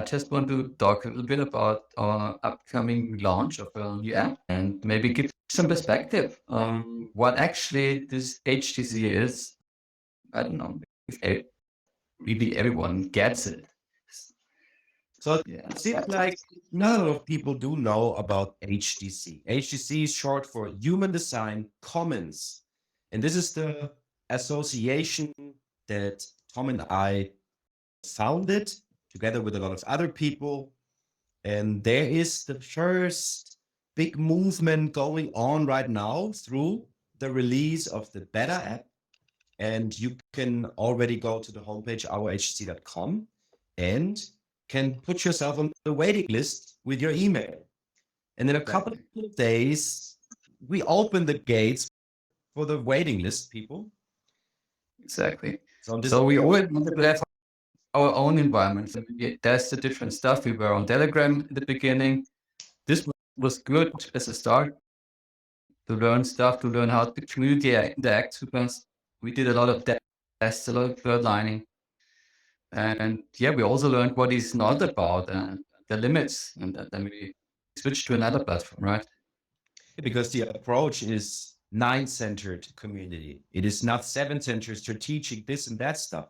I just want to talk a little bit about our upcoming launch of a new app and maybe give some perspective on what actually this HTC is. I don't know if really everyone gets it. So it Yeah. seems like not a lot of people do know about HDC. HDC is short for Human Design Commons. And this is the association that Tom and I founded together with a lot of other people. And there is the first big movement going on right now through the release of the beta app. And you can already go to the homepage, ourhc.com, and can put yourself on the waiting list with your email. And in a couple of days, we open the gates for the waiting list people. Exactly. So this So we always wanted to have our own environment. So we tested different stuff. We were on Telegram in the beginning. This was good as a start to learn stuff, to learn how the community interacts with us. We did a lot of tests, a lot of third lining. And yeah, we also learned what it's not about and the limits. And then we switched to another platform, right? because the approach is nine-centered community. It is not seven-centered strategic, this and that stuff.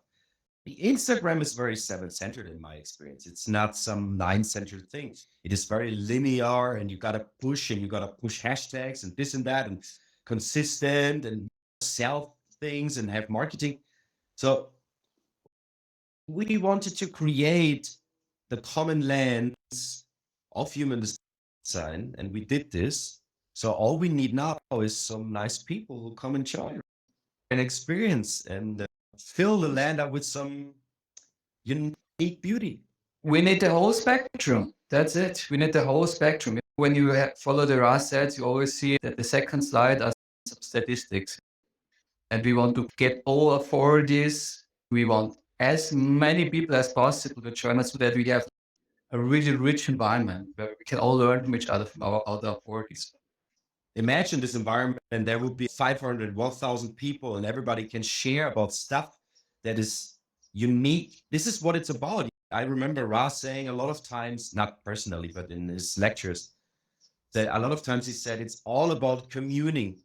The Instagram is very seven-centered in my experience. It's not some nine-centered thing. It is very linear, and you gotta push hashtags and this and that and consistent and sell things and have marketing. So we wanted to create the common lens of human design, and we did this. So all we need now is some nice people who come and join and experience and fill the land up with some unique beauty. We need the whole spectrum. That's it. We need the whole spectrum. When you follow the RAS sets, you always see that the second slide are some statistics. And we want to get all four of these. We want as many people as possible to join us so that we have a really rich environment where we can all learn from each other from our other authorities. Imagine this environment, and there will be 500, 1,000 people, and everybody can share about stuff that is unique. This is what it's about. I remember Ross saying a lot of times, not personally, but in his lectures, that a lot of times he said it's all about communing.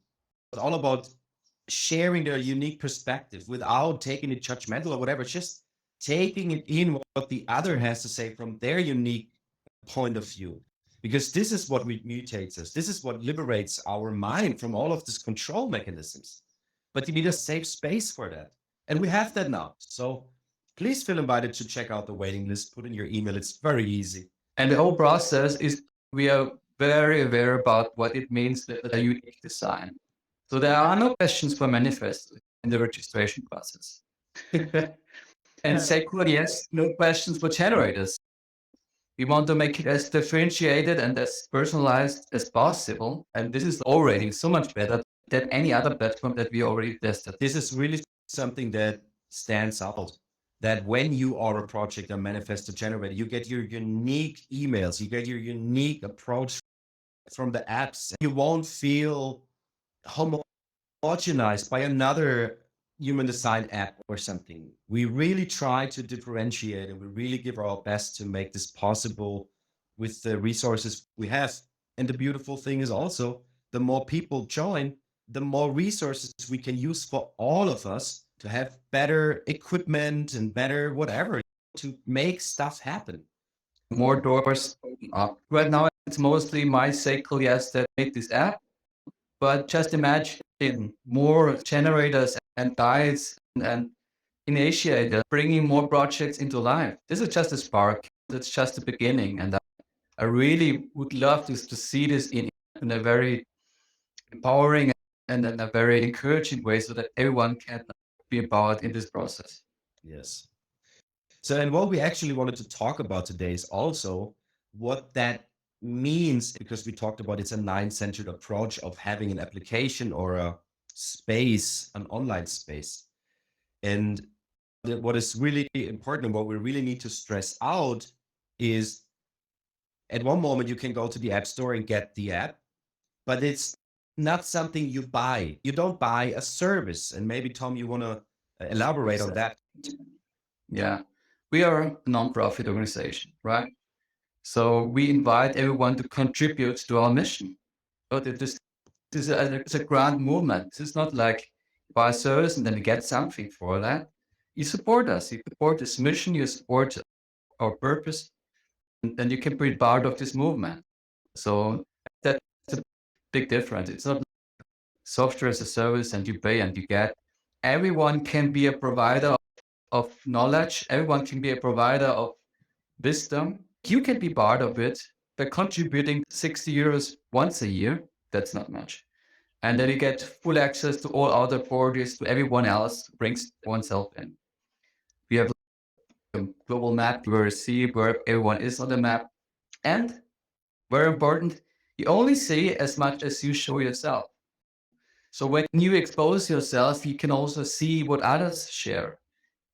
It's all about sharing their unique perspective without taking it judgmental or whatever, just taking it in what the other has to say from their unique point of view. Because this is what mutates us. This is what liberates our mind from all of these control mechanisms. But you need a safe space for that. And we have that now. So please feel invited to check out the waiting list, put in your email. It's very easy. And the whole process is we are very aware about what it means with a unique design. So there are no questions for manifest in the registration process. And second, yes, no questions for generators. We want to make it as differentiated and as personalized as possible. And this is already so much better than any other platform that we already tested. This is really something that stands out. That when you are a project or manifesto generator, you get your unique emails, you get your unique approach from the apps. You won't feel homogenized by another human design app or something. We really try to differentiate, and we really give our best to make this possible with the resources we have. And the beautiful thing is also, the more people join, the more resources we can use for all of us to have better equipment and better whatever to make stuff happen. More doors open up. Right now, it's mostly my cycle, yes, that made this app. But just imagine more generators and guides and initiators bringing more projects into life. This is just a spark. It's just the beginning. And I really would love to see this in a very empowering and in a very encouraging way so that everyone can be empowered in this process. Yes. So, and what we actually wanted to talk about today is also what that means, because we talked about it's a nine-centered approach of having an application or a space, an online space. And what is really important and what we really need to stress out is at one moment you can go to the App Store and get the app, but it's not something you buy. You don't buy a service. And maybe, Tom, you want to elaborate on that. Yeah. we are a non-profit organization, right? So we invite everyone to contribute to our mission. But this is it's a grand movement. This is not like buy a service and then you get something for that. You support us. You support this mission. You support our purpose, and then you can be part of this movement. So that's a big difference. It's not software as a service and you pay and you get. Everyone can be a provider of knowledge. Everyone can be a provider of wisdom. You can be part of it by contributing 60 euros once a year. That's not much. And then you get full access to all other parties, to everyone else who brings oneself in. We have a global map where you see where everyone is on the map. And very important, you only see as much as you show yourself. So when you expose yourself, you can also see what others share.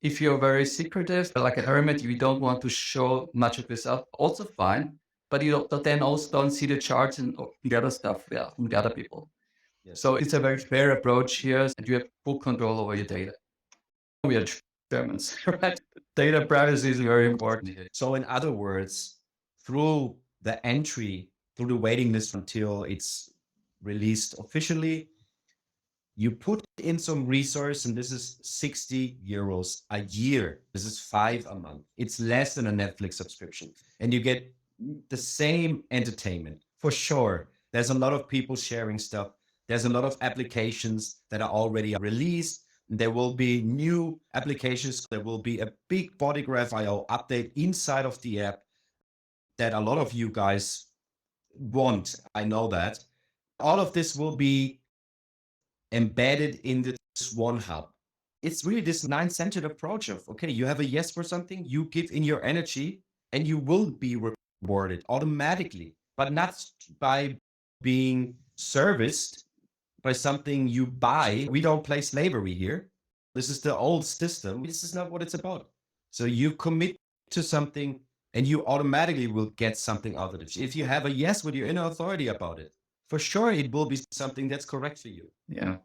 If you're very secretive, like a hermit, you don't want to show much of yourself, also fine. But you then also don't see the charts and the other stuff from the other people. Yes. So it's a very fair approach here, and you have full control over your data. We are Germans, right? Data privacy is very important here. So in other words, through the entry, through the waiting list until it's released officially, you put in some resource, and this is 60 euros a year. This is 5 a month. It's less than a Netflix subscription. And you get the same entertainment, for sure. There's a lot of people sharing stuff. There's a lot of applications that are already released. There will be new applications. There will be a big Bodygraph IO update inside of the app that a lot of you guys want. I know that. All of this will be embedded in this one hub. It's really this nine-centered approach of, okay, you have a yes for something, you give in your energy, and you will be rewarded automatically, but not by being serviced by something you buy. We don't play slavery here. This is the old system. This is not what it's about. So you commit to something and you automatically will get something out of it. If you have a yes with your inner authority about it, for sure it will be something that's correct for you. Yeah.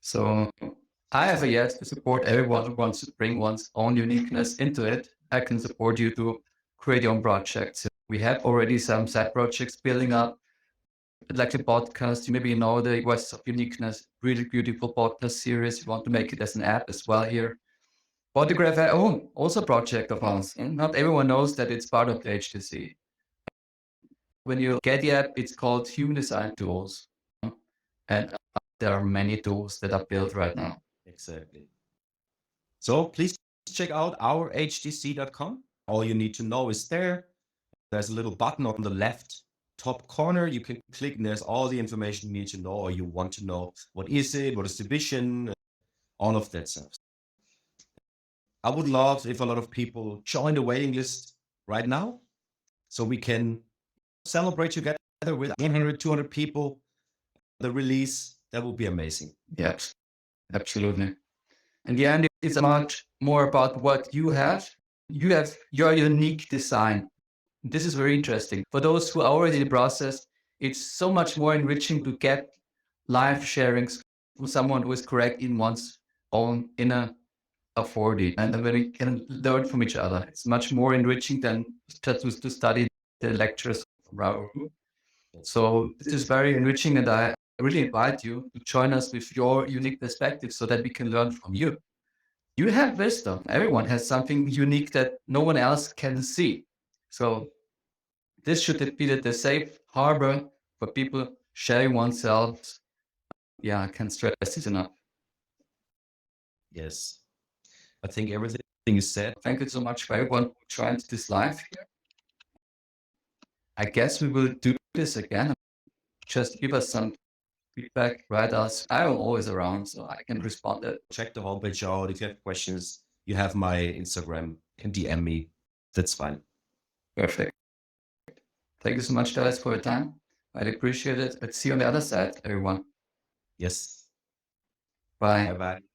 So I have a yes to support everyone who wants to bring one's own uniqueness into it. I can support you to create your own projects. We have already some side projects building up, like the podcast. You maybe know the Voice of Uniqueness, really beautiful podcast series. We want to make it as an app as well here. Bodygraph IO, also a project of ours. And not everyone knows that it's part of the HTC. When you get the app, it's called Human Design Tools. And there are many tools that are built right now. Exactly. So please check out ourhtc.com. All you need to know is there. There's a little button on the left top corner. You can click and there's all the information you need to know or you want to know. What is it? What is the vision? All of that stuff. I would love if a lot of people join the waiting list right now so we can celebrate together with 100, 200 people. The release, that would be amazing. Yes, absolutely. In the end, it's much more about what you have. You have your unique design. This is very interesting. For those who are already in the process, it's so much more enriching to get live sharings from someone who is correct in one's own inner authority. And then we can learn from each other. It's much more enriching than just to study the lectures from Raoul. So this is very enriching, and I really invite you to join us with your unique perspective so that we can learn from you. You have wisdom. Everyone has something unique that no one else can see. So this should be the safe harbor for people sharing oneself. Yeah, I can't stress it enough. Yes. I think everything is said. Thank you so much for everyone who joined this live here. I guess we will do this again. Just give us some feedback, write us. I'm always around, so I can respond to it. Check the homepage out. If you have questions, you have my Instagram, you can DM me. That's fine. Perfect. Thank you so much, Talis, for your time. I'd appreciate it. Let's see you on the other side, everyone. Yes. Bye. Bye-bye.